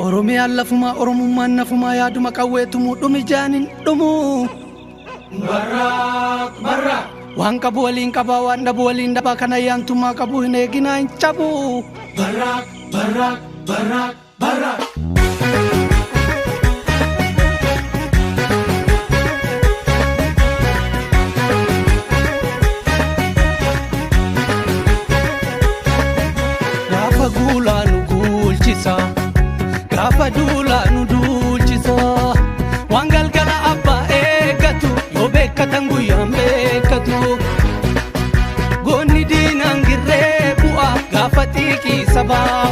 Oromiyaan lafuma Oromummaan nafuma yaaduma qawweetumu dhumi jaanin dhumu. Barraaq barraaq waan qabu waliin qabaa waan dhabu waliin dhabaa kana yaantummaa qabu hin eeginaa hin cabu. Barraaq barraaq barraaq barraaq. Gaafa guulaa nu guulchisa gaafa duulaa nu duulchisa waan galgala abbaa eeggatu yoo beekkatan guyyaan beekkatu goonni diinaan girree bu'a gaafa xiiqii sabaa